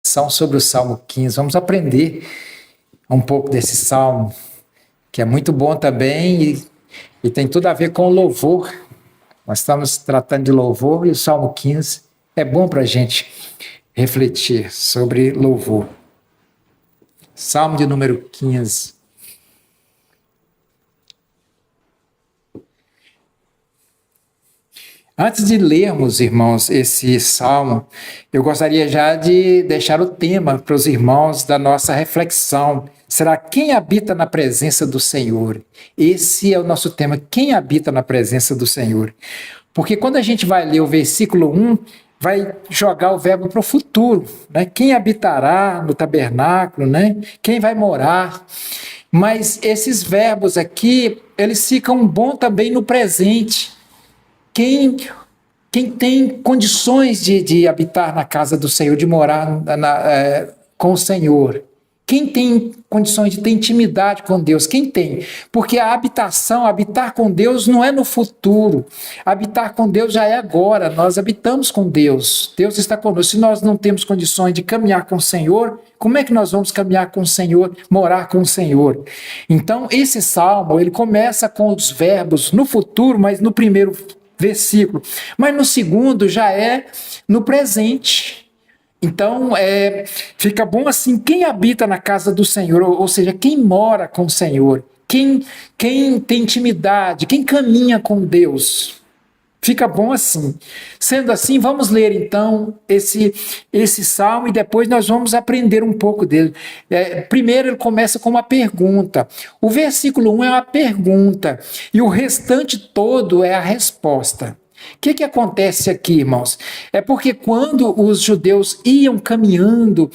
reflexão sobre o Salmo 15. Vamos aprender um pouco desse salmo, que é muito bom também e tem tudo a ver com louvor. Nós estamos tratando de louvor e o Salmo 15 é bom para a gente refletir sobre louvor. Salmo de número 15. Antes de lermos, irmãos, esse salmo, eu gostaria já de deixar o tema para os irmãos da nossa reflexão. Será quem habita na presença do Senhor? Esse é o nosso tema, quem habita na presença do Senhor? Porque quando a gente vai ler o versículo 1, vai jogar o verbo para o futuro, né? Quem habitará no tabernáculo, né? Quem vai morar? Mas esses verbos aqui, eles ficam bom também no presente. Quem tem condições de habitar na casa do Senhor, de morar com o Senhor? Quem tem condições de ter intimidade com Deus? Quem tem? Porque a habitação, habitar com Deus não é no futuro. Habitar com Deus já é agora. Nós habitamos com Deus. Deus está conosco. Se nós não temos condições de caminhar com o Senhor, como é que nós vamos caminhar com o Senhor, morar com o Senhor? Então, esse salmo, ele começa com os verbos no futuro, mas no primeiro versículo. Mas no segundo já é no presente. Então, fica bom assim, quem habita na casa do Senhor, ou seja, quem mora com o Senhor, quem tem intimidade, quem caminha com Deus. Fica bom assim. Sendo assim, vamos ler então esse salmo e depois nós vamos aprender um pouco dele. Primeiro ele começa com uma pergunta. O versículo 1 é uma pergunta e o restante todo é a resposta. O que acontece aqui, irmãos? É porque quando os judeus iam caminhando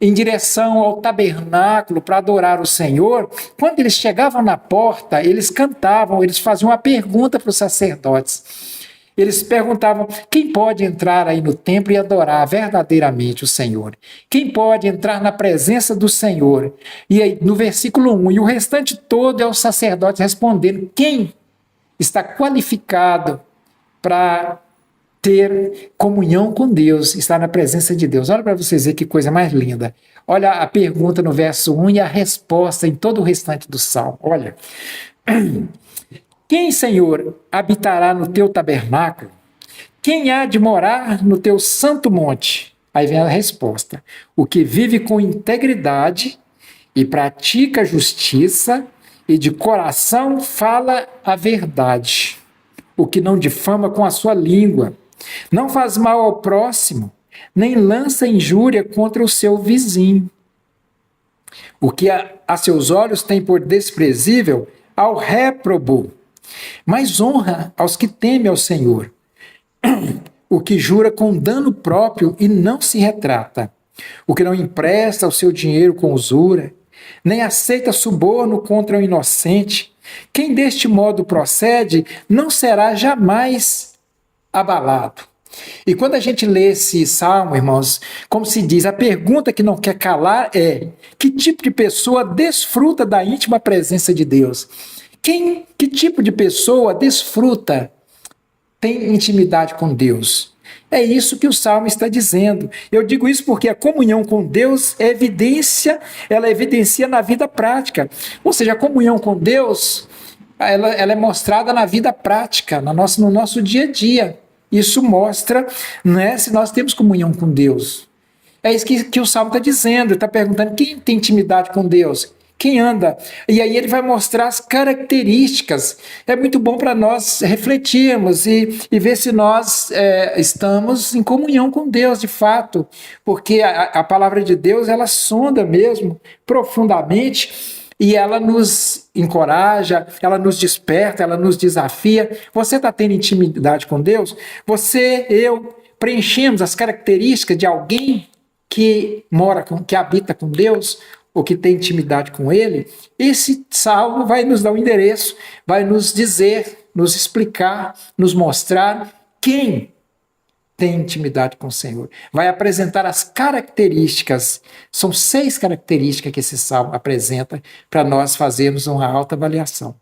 em direção ao tabernáculo para adorar o Senhor, quando eles chegavam na porta, eles cantavam, eles faziam uma pergunta para os sacerdotes. Eles perguntavam, quem pode entrar aí no templo e adorar verdadeiramente o Senhor? Quem pode entrar na presença do Senhor? E aí, no versículo 1, e o restante todo é o sacerdote respondendo, quem está qualificado para ter comunhão com Deus, estar na presença de Deus. Olha para vocês verem que coisa mais linda. Olha a pergunta no verso 1 e a resposta em todo o restante do salmo. Olha. Quem, Senhor, habitará no teu tabernáculo? Quem há de morar no teu santo monte? Aí vem a resposta. O que vive com integridade e pratica justiça e de coração fala a verdade. O que não difama com a sua língua, não faz mal ao próximo, nem lança injúria contra o seu vizinho. O que a seus olhos tem por desprezível, ao réprobo, mas honra aos que temem ao Senhor. O que jura com dano próprio e não se retrata. O que não empresta o seu dinheiro com usura, nem aceita suborno contra o inocente. Quem deste modo procede não será jamais abalado. E quando a gente lê esse salmo, irmãos, como se diz, a pergunta que não quer calar é: que tipo de pessoa desfruta da íntima presença de Deus? Que tipo de pessoa desfruta, tem intimidade com Deus? É isso que o Salmo está dizendo. Eu digo isso porque a comunhão com Deus é evidência, ela evidencia na vida prática. Ou seja, a comunhão com Deus, ela é mostrada na vida prática, no nosso dia a dia. Isso mostra, né, se nós temos comunhão com Deus. É isso que o Salmo está dizendo. Ele está perguntando quem tem intimidade com Deus. Quem anda? E aí ele vai mostrar as características. É muito bom para nós refletirmos e ver se nós estamos em comunhão com Deus de fato, porque a palavra de Deus, ela sonda mesmo profundamente e ela nos encoraja, ela nos desperta, ela nos desafia. Você está tendo intimidade com Deus? Eu preenchemos as características de alguém que que habita com Deus, ou que tem intimidade com Ele? Esse salmo vai nos dar um endereço, vai nos dizer, nos explicar, nos mostrar quem tem intimidade com o Senhor. Vai apresentar as características, são 6 características que esse salmo apresenta para nós fazermos uma autoavaliação.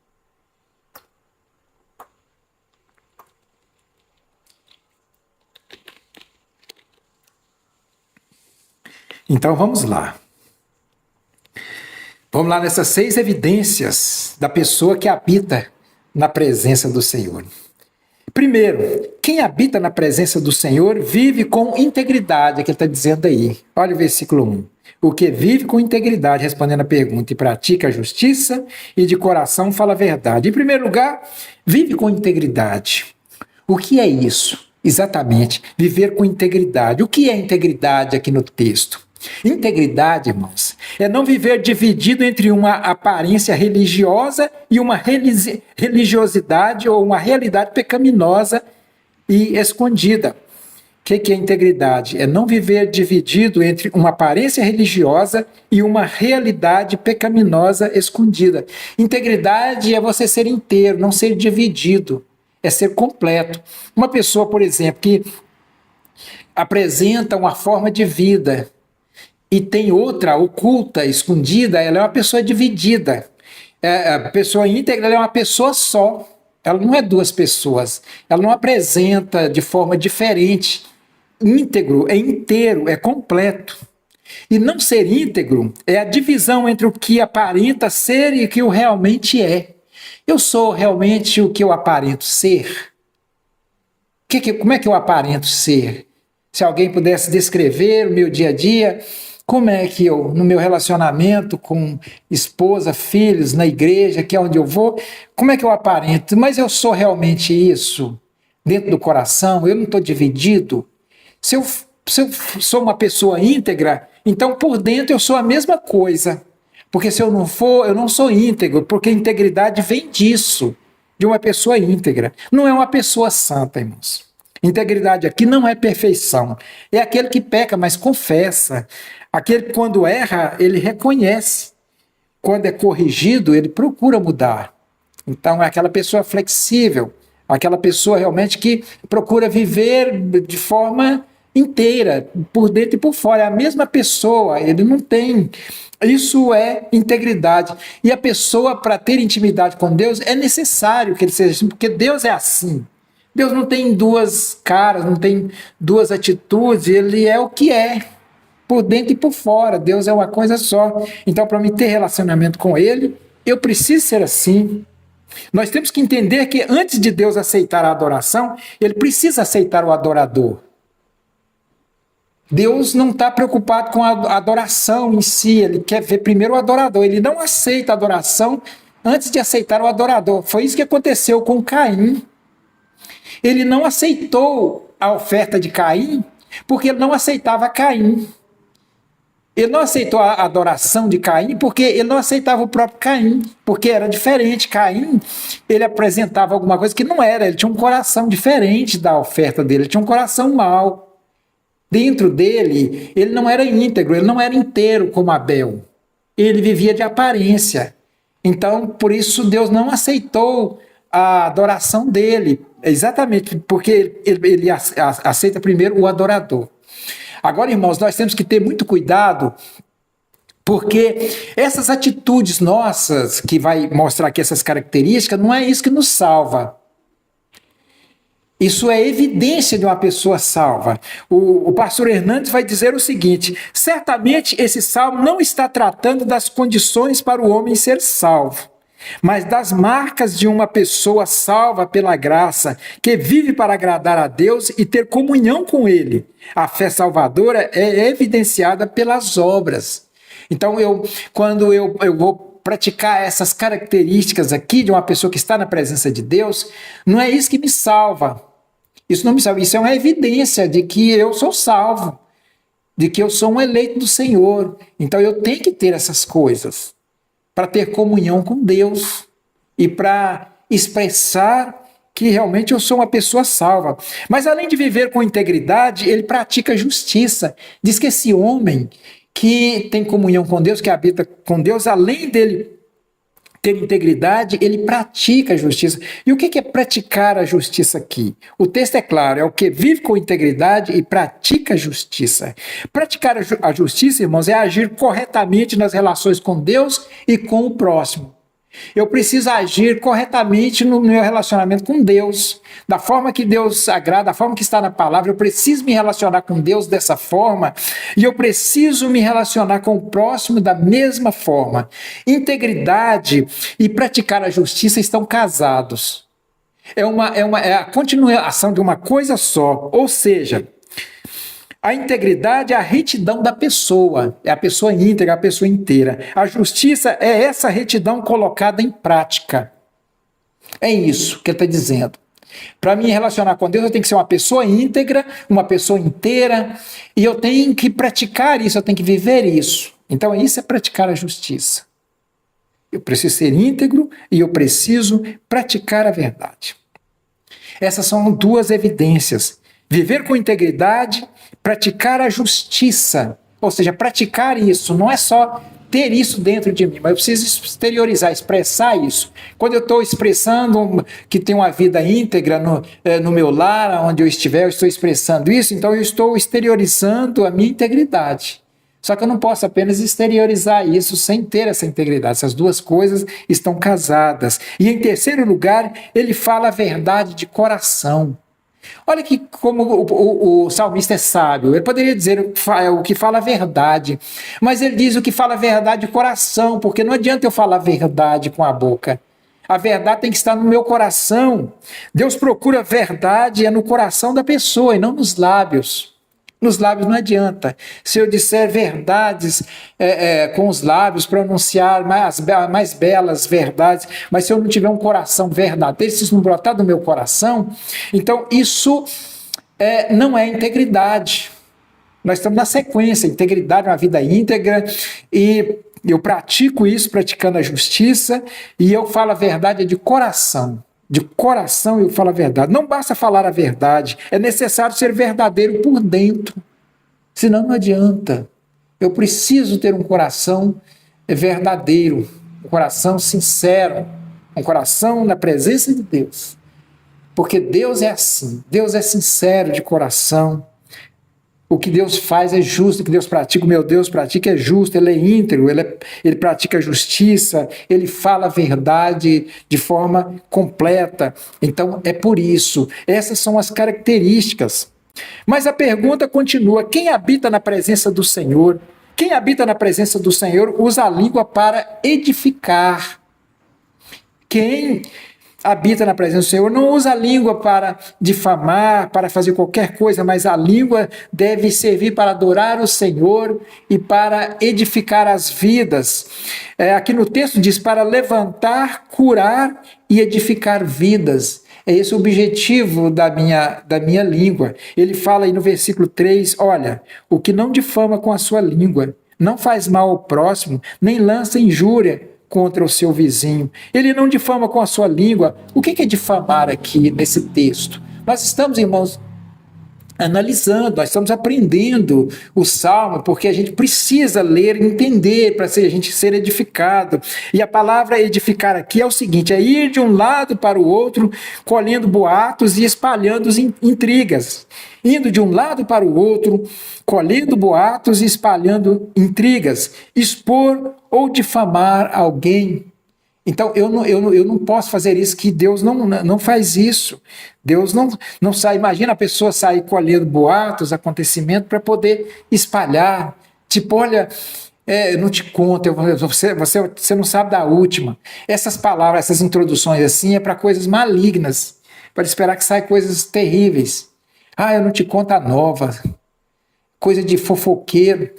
Então vamos lá. Vamos lá nessas 6 evidências da pessoa que habita na presença do Senhor. Primeiro, quem habita na presença do Senhor vive com integridade, é o que ele está dizendo aí. Olha o versículo 1. O que vive com integridade, respondendo a pergunta, e pratica a justiça, e de coração fala a verdade. Em primeiro lugar, vive com integridade. O que é isso? Exatamente, viver com integridade. O que é integridade aqui no texto? Integridade, irmãos, é não viver dividido entre uma aparência religiosa e uma religiosidade ou uma realidade pecaminosa e escondida. O que é integridade? É não viver dividido entre uma aparência religiosa e uma realidade pecaminosa escondida. Integridade é você ser inteiro, não ser dividido, é ser completo. Uma pessoa, por exemplo, que apresenta uma forma de vida e tem outra oculta, escondida, ela é uma pessoa dividida. A pessoa íntegra é uma pessoa só, ela não é 2 pessoas, ela não apresenta de forma diferente. Íntegro é inteiro, é completo. E não ser íntegro é a divisão entre o que aparenta ser e o que realmente é. Eu sou realmente o que eu aparento ser? Como é que eu aparento ser? Se alguém pudesse descrever o meu dia a dia, como é que eu, no meu relacionamento com esposa, filhos, na igreja, que é onde eu vou, como é que eu aparento? Mas eu sou realmente isso? Dentro do coração, eu não estou dividido? Se eu sou uma pessoa íntegra, então por dentro eu sou a mesma coisa. Porque se eu não for, eu não sou íntegro, porque integridade vem disso, de uma pessoa íntegra. Não é uma pessoa santa, irmãos. Integridade aqui não é perfeição. É aquele que peca, mas confessa. Aquele que quando erra, ele reconhece. Quando é corrigido, ele procura mudar. Então é aquela pessoa flexível, aquela pessoa realmente que procura viver de forma inteira, por dentro e por fora. É a mesma pessoa, ele não tem... Isso é integridade. E a pessoa, para ter intimidade com Deus, é necessário que ele seja assim, porque Deus é assim. Deus não tem 2 caras, não tem 2 atitudes, ele é o que é, por dentro e por fora. Deus é uma coisa só. Então, para mim ter relacionamento com ele, eu preciso ser assim. Nós temos que entender que antes de Deus aceitar a adoração, ele precisa aceitar o adorador. Deus não está preocupado com a adoração em si, ele quer ver primeiro o adorador. Ele não aceita a adoração antes de aceitar o adorador. Foi isso que aconteceu com Caim. Ele não aceitou a oferta de Caim porque ele não aceitava Caim. Ele não aceitou a adoração de Caim porque ele não aceitava o próprio Caim, porque era diferente. Caim, ele apresentava alguma coisa que não era, ele tinha um coração diferente da oferta dele, ele tinha um coração mau. Dentro dele, ele não era íntegro, ele não era inteiro como Abel. Ele vivia de aparência. Então, por isso, Deus não aceitou a adoração dele, exatamente porque ele aceita primeiro o adorador. Agora, irmãos, nós temos que ter muito cuidado, porque essas atitudes nossas, que vai mostrar aqui essas características, não é isso que nos salva. Isso é evidência de uma pessoa salva. O pastor Hernandes vai dizer o seguinte: certamente esse salmo não está tratando das condições para o homem ser salvo, mas das marcas de uma pessoa salva pela graça, que vive para agradar a Deus e ter comunhão com Ele. A fé salvadora é evidenciada pelas obras. Então, quando eu vou praticar essas características aqui de uma pessoa que está na presença de Deus, não é isso que me salva. Isso não me salva. Isso é uma evidência de que eu sou salvo, de que eu sou um eleito do Senhor. Então eu tenho que ter essas coisas para ter comunhão com Deus e para expressar que realmente eu sou uma pessoa salva. Mas além de viver com integridade, ele pratica justiça. Diz que esse homem que tem comunhão com Deus, que habita com Deus, além dele ter integridade, ele pratica a justiça. E o que é praticar a justiça aqui? O texto é claro, é o que vive com integridade e pratica a justiça. Praticar a justiça, irmãos, é agir corretamente nas relações com Deus e com o próximo. Eu preciso agir corretamente no meu relacionamento com Deus, da forma que Deus agrada, da forma que está na palavra. Eu preciso me relacionar com Deus dessa forma e eu preciso me relacionar com o próximo da mesma forma. Integridade e praticar a justiça estão casados. É a continuação de uma coisa só, ou seja, a integridade é a retidão da pessoa, é a pessoa íntegra, a pessoa inteira. A justiça é essa retidão colocada em prática. É isso que ele está dizendo. Para me relacionar com Deus, eu tenho que ser uma pessoa íntegra, uma pessoa inteira, e eu tenho que praticar isso, eu tenho que viver isso. Então, isso é praticar a justiça. Eu preciso ser íntegro e eu preciso praticar a verdade. Essas são duas evidências. Viver com integridade, praticar a justiça, ou seja, praticar isso, não é só ter isso dentro de mim, mas eu preciso exteriorizar, expressar isso. Quando eu estou expressando que tenho uma vida íntegra no meu lar, onde eu estiver, eu estou expressando isso, então eu estou exteriorizando a minha integridade. Só que eu não posso apenas exteriorizar isso sem ter essa integridade. Essas duas coisas estão casadas. E em terceiro lugar, ele fala a verdade de coração. Olha que como o salmista é sábio. Ele poderia dizer o que fala a verdade, mas ele diz o que fala a verdade de coração, porque não adianta eu falar a verdade com a boca. A verdade tem que estar no meu coração. Deus procura a verdade no coração da pessoa e não nos lábios. Nos lábios não adianta. Se eu disser verdades com os lábios, pronunciar mais belas verdades, mas se eu não tiver um coração verdadeiro, se isso não brotar do meu coração, então isso não é integridade. Nós estamos na sequência, integridade é uma vida íntegra, e eu pratico isso, praticando a justiça, e eu falo a verdade de coração. De coração eu falo a verdade. Não basta falar a verdade, é necessário ser verdadeiro por dentro. Senão não adianta. Eu preciso ter um coração verdadeiro, um coração sincero, um coração na presença de Deus. Porque Deus é assim, Deus é sincero de coração. O que Deus faz é justo, o que Deus pratica, o meu Deus pratica é justo, ele é íntegro, ele pratica justiça, ele fala a verdade de forma completa. Então é por isso, essas são as características. Mas a pergunta continua: quem habita na presença do Senhor? Quem habita na presença do Senhor usa a língua para edificar. Quem habita na presença do Senhor não usa a língua para difamar, para fazer qualquer coisa, mas a língua deve servir para adorar o Senhor e para edificar as vidas. Aqui no texto diz para levantar, curar e edificar vidas. É esse o objetivo da minha língua. Ele fala aí no versículo 3, olha, o que não difama com a sua língua, não faz mal ao próximo, nem lança injúria contra o seu vizinho. Ele não difama com a sua língua. O que é difamar aqui nesse texto? Nós estamos, irmãos, analisando, nós estamos aprendendo o Salmo, porque a gente precisa ler e entender para a gente ser edificado. E a palavra edificar aqui é o seguinte, é ir de um lado para o outro, colhendo boatos e espalhando intrigas. Indo de um lado para o outro, colhendo boatos e espalhando intrigas, expor ou difamar alguém. Então, eu não posso fazer isso, que Deus não faz isso. Deus não sai. Imagina a pessoa sair colhendo boatos, acontecimentos, para poder espalhar. Tipo, olha, eu não te conto, você não sabe da última. Essas palavras, essas introduções assim, é para coisas malignas, para esperar que saia coisas terríveis. Eu não te conto a nova. Coisa de fofoqueiro,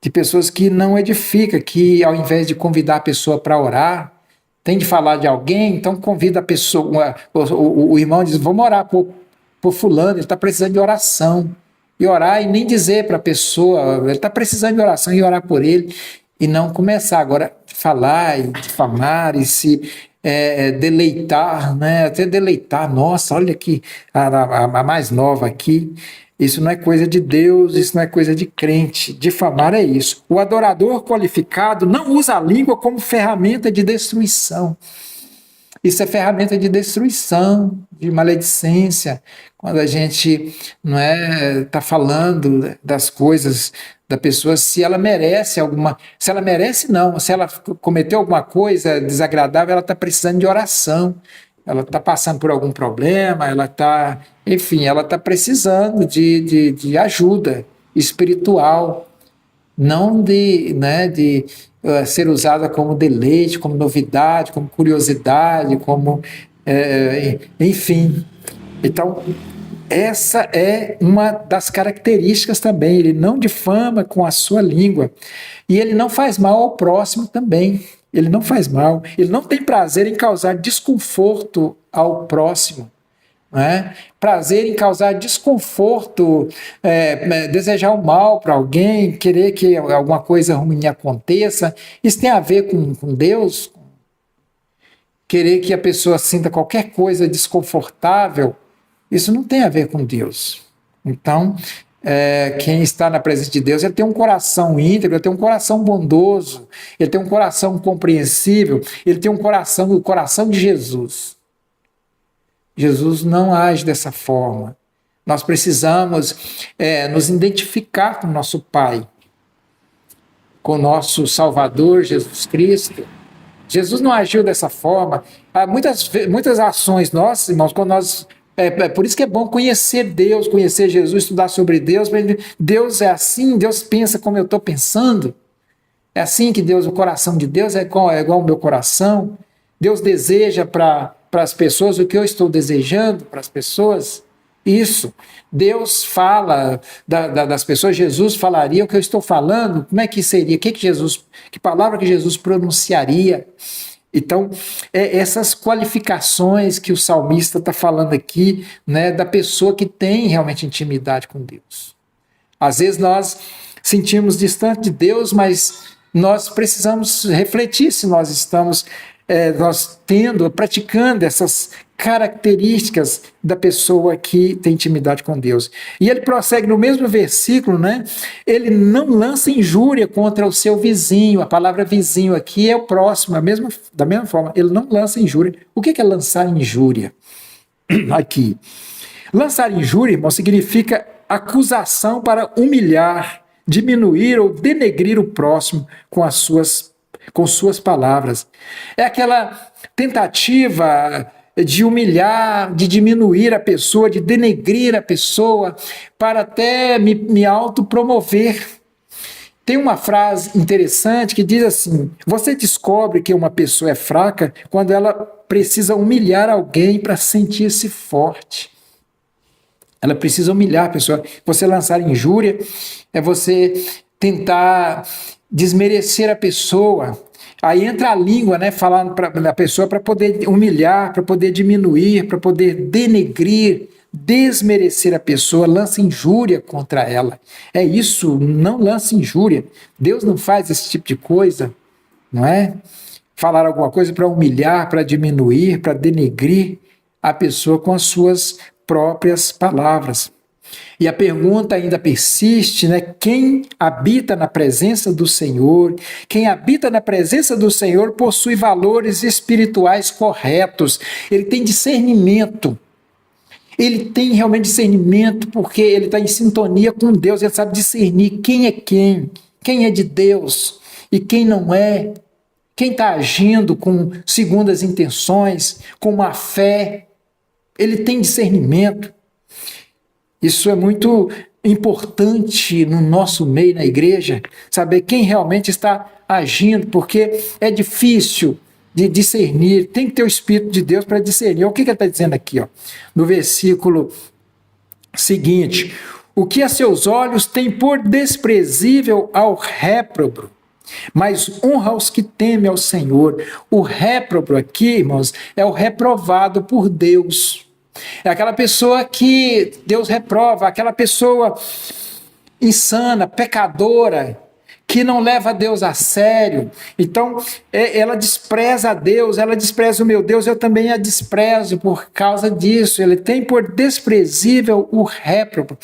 de pessoas que não edificam, que ao invés de convidar a pessoa para orar, tem de falar de alguém, então convida a pessoa, o irmão diz, vamos orar por fulano, ele está precisando de oração. E orar e nem dizer para a pessoa, ele está precisando de oração e orar por ele, e não começar agora a falar e difamar e se deleitar, né? Até deleitar, nossa, olha aqui, a mais nova aqui. Isso não é coisa de Deus, isso não é coisa de crente. Difamar é isso. O adorador qualificado não usa a língua como ferramenta de destruição. Isso é ferramenta de destruição, de maledicência. Quando a gente não está falando das coisas da pessoa, se ela merece alguma. Se ela merece, não. Se ela cometeu alguma coisa desagradável, ela está precisando de oração. Ela está passando por algum problema, ela está. Enfim, ela está precisando de ajuda espiritual, não de ser usada como deleite, como novidade, como curiosidade, como. Enfim. Então, essa é uma das características também. Ele não difama com a sua língua. E ele não faz mal ao próximo também. Ele não faz mal. Ele não tem prazer em causar desconforto ao próximo. Prazer em causar desconforto, desejar o mal para alguém, querer que alguma coisa ruim aconteça. Isso tem a ver com Deus? Querer que a pessoa sinta qualquer coisa desconfortável, isso não tem a ver com Deus. Então, quem está na presença de Deus, ele tem um coração íntegro, ele tem um coração bondoso, ele tem um coração compreensível, ele tem o coração de Jesus. Jesus não age dessa forma. Nós precisamos nos identificar com o nosso Pai, com o nosso Salvador, Jesus Cristo. Jesus não agiu dessa forma. Há muitas ações nossas, irmãos, quando nós... por isso que é bom conhecer Deus, conhecer Jesus, estudar sobre Deus. Deus é assim, Deus pensa como eu estou pensando. É assim que Deus, o coração de Deus é igual ao meu coração. Deus deseja para as pessoas o que eu estou desejando para as pessoas. Isso. Deus fala das pessoas, Jesus falaria o que eu estou falando, como é que seria, que palavra que Jesus pronunciaria. Então, essas qualificações que o salmista está falando aqui, da pessoa que tem realmente intimidade com Deus. Às vezes nós sentimos distante de Deus, mas nós precisamos refletir se nós estamos praticando essas características da pessoa que tem intimidade com Deus. E ele prossegue no mesmo versículo, ele não lança injúria contra o seu vizinho. A palavra vizinho aqui é o próximo, da mesma forma, ele não lança injúria. O que é lançar injúria? Aqui. Lançar injúria, irmão, significa acusação para humilhar, diminuir ou denegrir o próximo com suas palavras. É aquela tentativa de humilhar, de diminuir a pessoa, de denegrir a pessoa, para até me autopromover. Tem uma frase interessante que diz assim: você descobre que uma pessoa é fraca quando ela precisa humilhar alguém para sentir-se forte. Ela precisa humilhar a pessoa. Você lançar injúria é você tentar desmerecer a pessoa. Aí entra a língua, falando para a pessoa para poder humilhar, para poder diminuir, para poder denegrir, desmerecer a pessoa, lança injúria contra ela. É isso, não lança injúria. Deus não faz esse tipo de coisa, não é? Falar alguma coisa para humilhar, para diminuir, para denegrir a pessoa com as suas próprias palavras. E a pergunta ainda persiste, Quem habita na presença do Senhor, quem habita na presença do Senhor possui valores espirituais corretos. Ele tem discernimento. Ele tem realmente discernimento porque ele está em sintonia com Deus. Ele sabe discernir quem é de Deus e quem não é. Quem está agindo com segundas intenções, com má fé. Ele tem discernimento. Isso é muito importante no nosso meio, na igreja, saber quem realmente está agindo, porque é difícil de discernir, tem que ter o Espírito de Deus para discernir. O que ele está dizendo aqui, no versículo seguinte: o que a seus olhos tem por desprezível ao réprobo, mas honra os que temem ao Senhor. O réprobo aqui, irmãos, é o reprovado por Deus. É aquela pessoa que Deus reprova, aquela pessoa insana, pecadora, que não leva a Deus a sério. Então, ela despreza a Deus, ela despreza o meu Deus, eu também a desprezo por causa disso. Ele tem por desprezível o réprobo.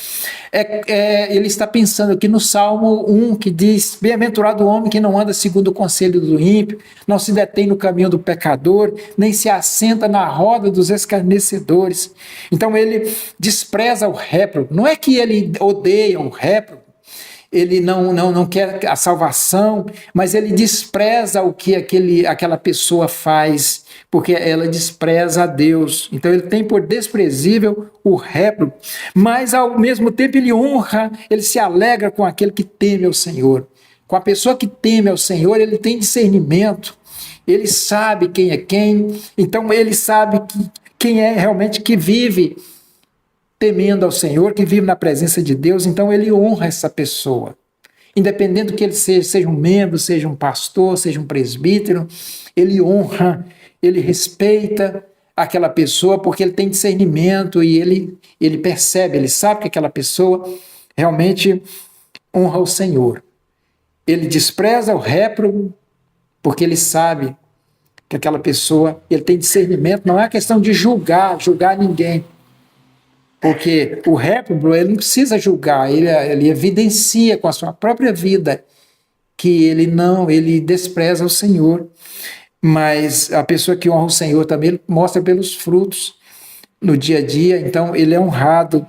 Ele está pensando aqui no Salmo 1, que diz: bem-aventurado o homem que não anda segundo o conselho do ímpio, não se detém no caminho do pecador, nem se assenta na roda dos escarnecedores. Então, ele despreza o réprobo. Não é que ele odeia o réprobo, ele não quer a salvação, mas ele despreza o que aquela pessoa faz, porque ela despreza a Deus. Então ele tem por desprezível o réprobo, mas ao mesmo tempo ele honra, ele se alegra com aquele que teme ao Senhor. Com a pessoa que teme ao Senhor, ele tem discernimento, ele sabe quem é quem, então ele sabe quem é realmente que vive temendo ao Senhor, que vive na presença de Deus. Então ele honra essa pessoa. Independente do que ele seja um membro, seja um pastor, seja um presbítero, ele honra, ele respeita aquela pessoa, porque ele tem discernimento e ele percebe, ele sabe que aquela pessoa realmente honra o Senhor. Ele despreza o réprobo, porque ele sabe que aquela pessoa, ele tem discernimento. Não é questão de julgar ninguém. Porque o réprobo, ele não precisa julgar, ele evidencia com a sua própria vida que ele despreza o Senhor. Mas a pessoa que honra o Senhor também, ele mostra pelos frutos no dia a dia. Então ele é honrado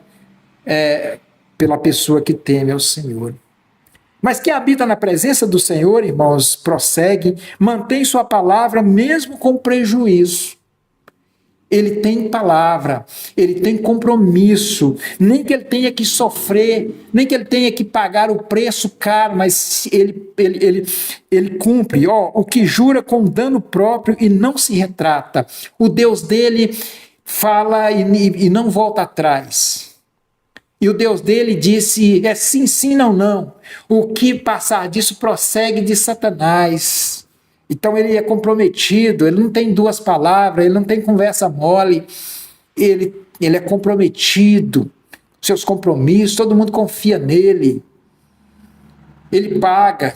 pela pessoa que teme ao Senhor. Mas quem habita na presença do Senhor, irmãos, prossegue, mantém sua palavra mesmo com prejuízo. Ele tem palavra, ele tem compromisso, nem que ele tenha que sofrer, nem que ele tenha que pagar o preço caro, mas ele cumpre, o que jura com dano próprio e não se retrata. O Deus dele fala e não volta atrás. E o Deus dele disse, é sim, sim, não, não. O que passar disso prossegue de Satanás. Então ele é comprometido, ele não tem duas palavras, ele não tem conversa mole, ele é comprometido, seus compromissos, todo mundo confia nele, ele paga,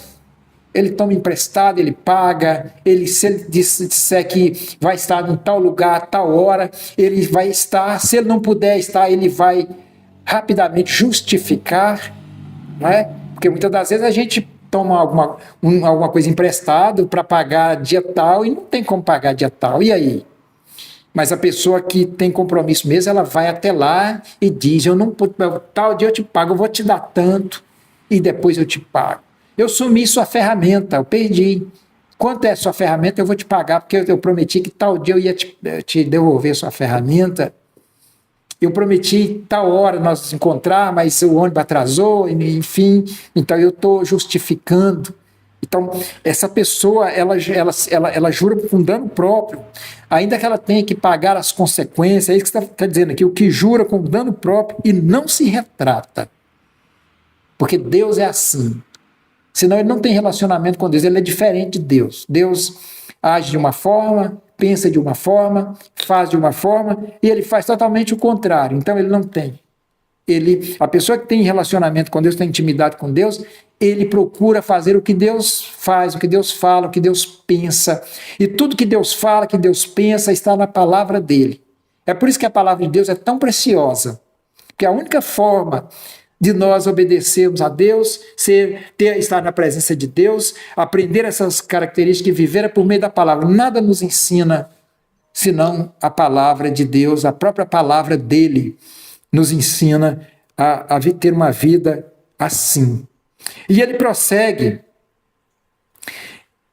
ele toma emprestado, ele paga, se ele disser que vai estar em tal lugar, tal hora, ele vai estar, se ele não puder estar, ele vai rapidamente justificar, não é? Porque muitas das vezes a gente toma alguma coisa emprestado para pagar dia tal e não tem como pagar dia tal, e aí? Mas a pessoa que tem compromisso mesmo, ela vai até lá e diz, tal dia eu te pago, eu vou te dar tanto e depois eu te pago. Eu sumi sua ferramenta, eu perdi. Quanto é sua ferramenta? Eu vou te pagar, porque eu prometi que tal dia eu ia te devolver sua ferramenta. Eu prometi tal hora nós nos encontrar, mas o ônibus atrasou, enfim, então eu estou justificando. Então, essa pessoa, ela jura com dano próprio, ainda que ela tenha que pagar as consequências, é isso que você está dizendo aqui, o que jura com dano próprio e não se retrata. Porque Deus é assim. Senão ele não tem relacionamento com Deus, ele é diferente de Deus. Deus age de uma forma, pensa de uma forma, faz de uma forma, e ele faz totalmente o contrário. Então ele não tem. A pessoa que tem relacionamento com Deus, tem intimidade com Deus, ele procura fazer o que Deus faz, o que Deus fala, o que Deus pensa. E tudo que Deus fala, que Deus pensa, está na palavra dele. É por isso que a palavra de Deus é tão preciosa. Que a única forma de nós obedecermos a Deus, estar na presença de Deus, aprender essas características e viver por meio da palavra. Nada nos ensina senão a palavra de Deus, a própria palavra dele nos ensina a ter uma vida assim. E ele prossegue.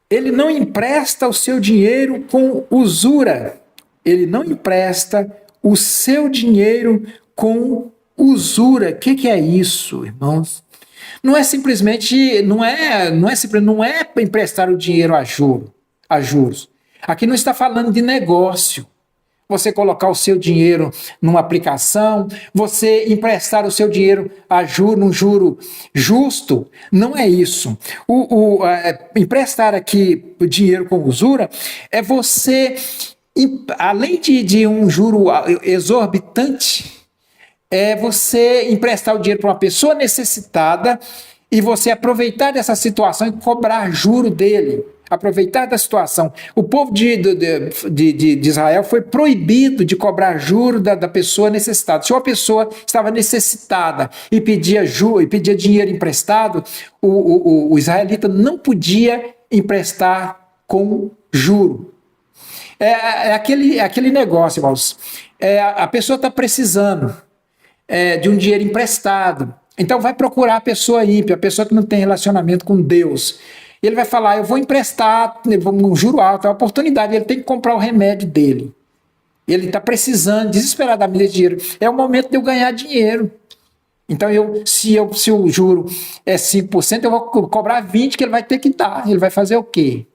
Ele não empresta o seu dinheiro com usura. Ele não empresta o seu dinheiro com usura. O que é isso, irmãos? Não é simplesmente, não é para emprestar o dinheiro a juros. Aqui não está falando de negócio. Você colocar o seu dinheiro numa aplicação, você emprestar o seu dinheiro a num juro justo, não é isso. Emprestar aqui o dinheiro com usura é você, além de um juro exorbitante, é você emprestar o dinheiro para uma pessoa necessitada, e você aproveitar dessa situação e cobrar juro dele. Aproveitar da situação. O povo de Israel foi proibido de cobrar juro da pessoa necessitada. Se uma pessoa estava necessitada e pedia dinheiro emprestado, o israelita não podia emprestar com juro. É aquele negócio, irmãos. A pessoa está precisando de um dinheiro emprestado. Então vai procurar a pessoa ímpia, a pessoa que não tem relacionamento com Deus. Ele vai falar, eu vou emprestar um juro alto, é uma oportunidade, ele tem que comprar o remédio dele. Ele está precisando desesperadamente de dinheiro. É o momento de eu ganhar dinheiro. Então, se o juro é 5%, eu vou cobrar 20%, que ele vai ter que dar. Ele vai fazer o quê?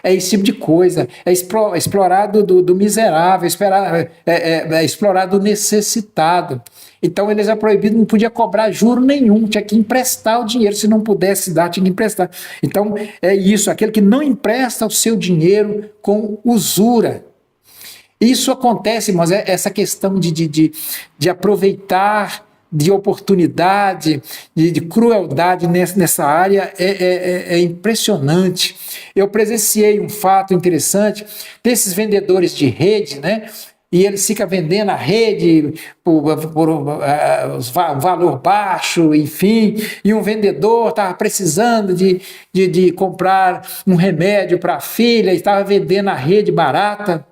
É esse tipo de coisa. É explorar do miserável, explorar do necessitado. Então, eles é proibido, não podia cobrar juro nenhum, tinha que emprestar o dinheiro. Se não pudesse dar, tinha que emprestar. Então, é isso, aquele que não empresta o seu dinheiro com usura. Isso acontece, irmãos, essa questão de aproveitar de oportunidade, de crueldade nessa área é impressionante. Eu presenciei um fato interessante desses vendedores de rede, né? E eles ficam vendendo a rede por valor baixo, enfim, e um vendedor estava precisando de comprar um remédio para a filha e estava vendendo a rede barata,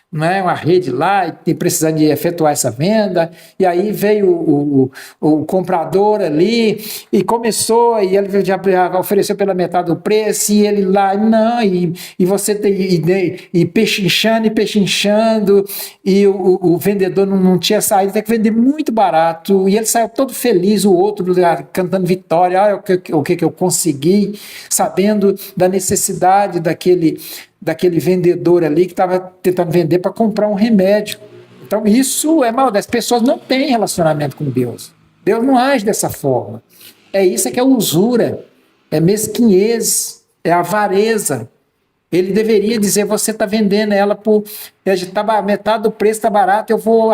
né, uma rede lá e precisando de efetuar essa venda, e aí veio o comprador ali e começou, e ele já ofereceu pela metade do preço, e ele lá, não, e você tem, e pechinchando, e o vendedor não tinha saído, tem que vender muito barato, e ele saiu todo feliz, o outro cantando vitória, o que eu consegui, sabendo da necessidade daquele vendedor ali que estava tentando vender para comprar um remédio. Então isso é maldade. As pessoas não têm relacionamento com Deus. Deus não age dessa forma. Isso que é usura, é mesquinhez, é avareza. Ele deveria dizer, você está vendendo ela por metade do preço, está barato, eu vou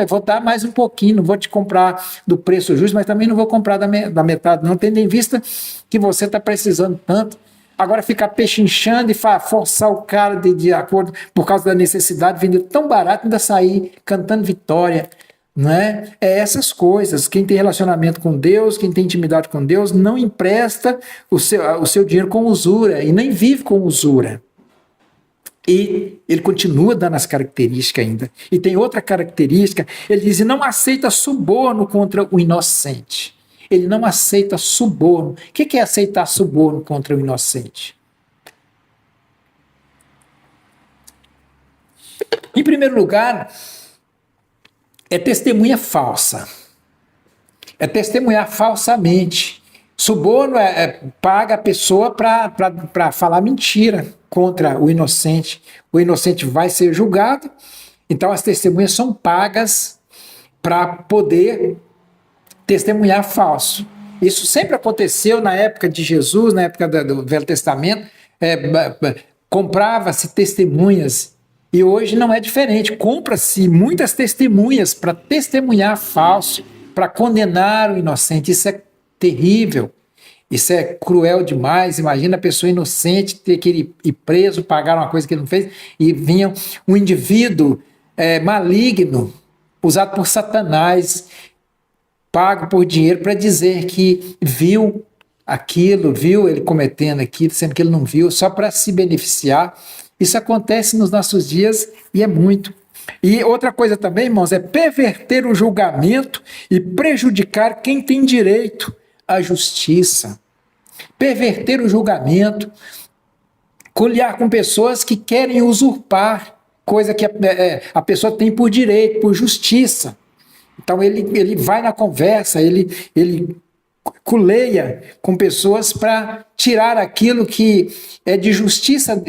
vou dar mais um pouquinho, não vou te comprar do preço justo, mas também não vou comprar da metade, não, tendo em vista que você está precisando tanto. Agora ficar pechinchando e forçar o cara de acordo por causa da necessidade, vender tão barato, ainda sair cantando vitória, não é? É essas coisas. Quem tem relacionamento com Deus, quem tem intimidade com Deus, não empresta o seu dinheiro com usura e nem vive com usura. E ele continua dando as características ainda. E tem outra característica, ele diz, não aceita suborno contra o inocente. Ele não aceita suborno. O que é aceitar suborno contra o inocente? Em primeiro lugar, é testemunha falsa. É testemunhar falsamente. Suborno paga a pessoa para falar mentira contra o inocente. O inocente vai ser julgado, então as testemunhas são pagas para poder testemunhar falso. Isso sempre aconteceu na época de Jesus, na época do Velho Testamento, comprava-se testemunhas, e hoje não é diferente, compra-se muitas testemunhas para testemunhar falso, para condenar o inocente. Isso é terrível, isso é cruel demais. Imagina a pessoa inocente ter que ir preso, pagar uma coisa que ele não fez, e vinha um indivíduo maligno, usado por Satanás, pago por dinheiro para dizer que viu aquilo, viu ele cometendo aquilo, sendo que ele não viu, só para se beneficiar. Isso acontece nos nossos dias e é muito. E outra coisa também, irmãos, é perverter o julgamento e prejudicar quem tem direito à justiça. Perverter o julgamento, colher com pessoas que querem usurpar coisa que a pessoa tem por direito, por justiça. Então ele vai na conversa, ele culeia com pessoas para tirar aquilo que é de justiça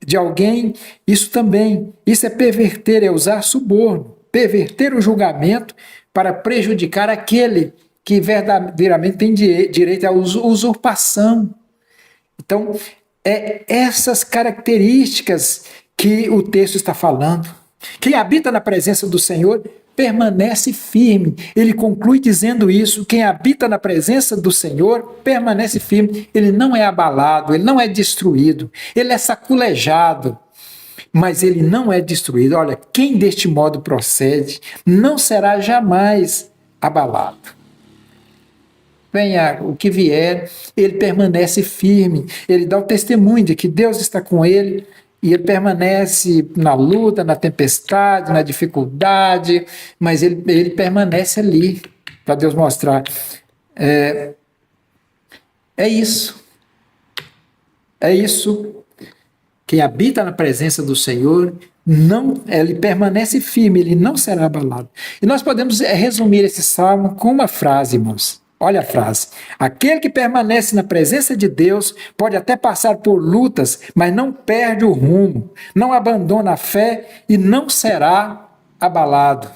de alguém. Isso é perverter, é usar suborno, perverter o julgamento para prejudicar aquele que verdadeiramente tem direito à usurpação. Então, essas características que o texto está falando. Quem habita na presença do Senhor permanece firme. Ele conclui dizendo isso: quem habita na presença do Senhor permanece firme. Ele não é abalado, ele não é destruído, ele é saculejado, mas ele não é destruído. Olha, quem deste modo procede não será jamais abalado. Venha o que vier, ele permanece firme, ele dá o testemunho de que Deus está com ele, e ele permanece na luta, na tempestade, na dificuldade, mas ele permanece ali, para Deus mostrar. É isso. É isso. Quem habita na presença do Senhor, ele permanece firme, ele não será abalado. E nós podemos resumir esse salmo com uma frase, irmãos. Olha a frase: aquele que permanece na presença de Deus pode até passar por lutas, mas não perde o rumo, não abandona a fé e não será abalado,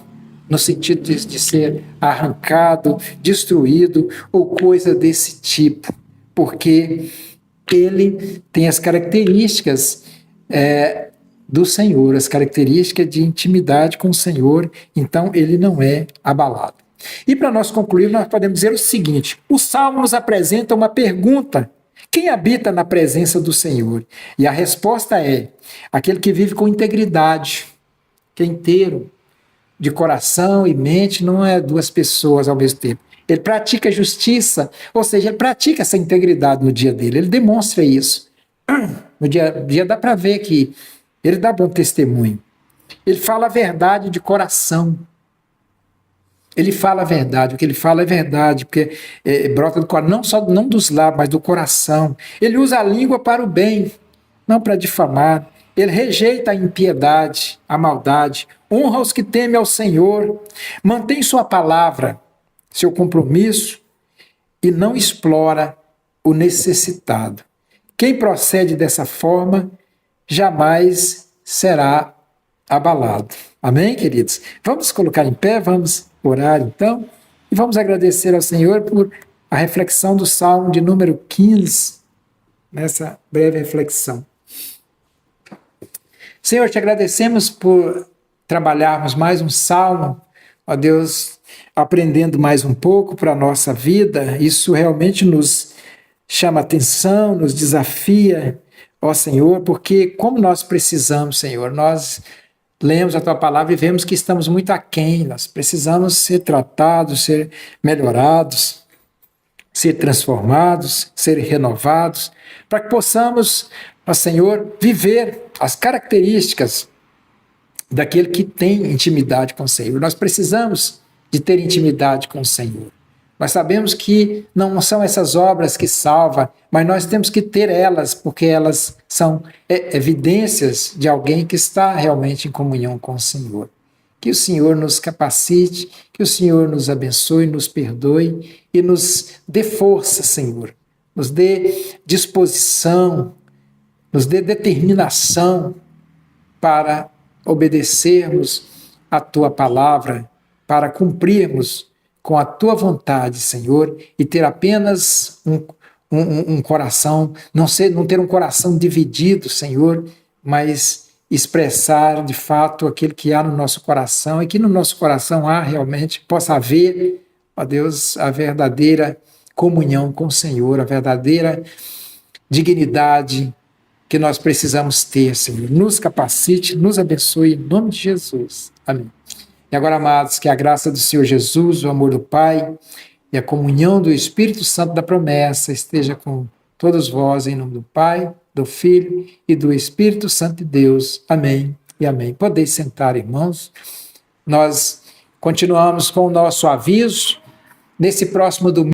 no sentido de ser arrancado, destruído ou coisa desse tipo, porque ele tem as características do Senhor, as características de intimidade com o Senhor, então ele não é abalado. E para nós concluir, nós podemos dizer o seguinte: o Salmo nos apresenta uma pergunta: quem habita na presença do Senhor? E a resposta é: aquele que vive com integridade, que é inteiro, de coração e mente, não é duas pessoas ao mesmo tempo. Ele pratica justiça, ou seja, ele pratica essa integridade no dia dele, ele demonstra isso. No dia a dia dá para ver que ele dá bom testemunho. Ele fala a verdade de coração. Ele fala a verdade, o que ele fala é verdade, porque brota do coração, não dos lábios, mas do coração. Ele usa a língua para o bem, não para difamar. Ele rejeita a impiedade, a maldade, honra os que temem ao Senhor, mantém sua palavra, seu compromisso e não explora o necessitado. Quem procede dessa forma jamais será abalado. Amém, queridos? Vamos colocar em pé, vamos orar então, e vamos agradecer ao Senhor por a reflexão do Salmo de número 15, nessa breve reflexão. Senhor, te agradecemos por trabalharmos mais um Salmo, ó Deus, aprendendo mais um pouco para a nossa vida. Isso realmente nos chama atenção, nos desafia, ó Senhor, porque como nós precisamos, Senhor, nós lemos a Tua palavra e vemos que estamos muito aquém, nós precisamos ser tratados, ser melhorados, ser transformados, ser renovados, para que possamos, ó Senhor, viver as características daquele que tem intimidade com o Senhor. Nós precisamos de ter intimidade com o Senhor. Nós sabemos que não são essas obras que salvam, mas nós temos que ter elas, porque elas são evidências de alguém que está realmente em comunhão com o Senhor. Que o Senhor nos capacite, que o Senhor nos abençoe, nos perdoe e nos dê força, Senhor. Nos dê disposição, nos dê determinação para obedecermos a Tua palavra, para cumprirmos com a Tua vontade, Senhor, e ter apenas um coração, não ter um coração dividido, Senhor, mas expressar de fato aquilo que há no nosso coração, e que no nosso coração possa haver, ó Deus, a verdadeira comunhão com o Senhor, a verdadeira dignidade que nós precisamos ter, Senhor. Nos capacite, nos abençoe, em nome de Jesus. Amém. E agora, amados, que a graça do Senhor Jesus, o amor do Pai e a comunhão do Espírito Santo da promessa esteja com todos vós, em nome do Pai, do Filho e do Espírito Santo de Deus. Amém e amém. Podeis sentar, irmãos. Nós continuamos com o nosso aviso. Nesse próximo domingo,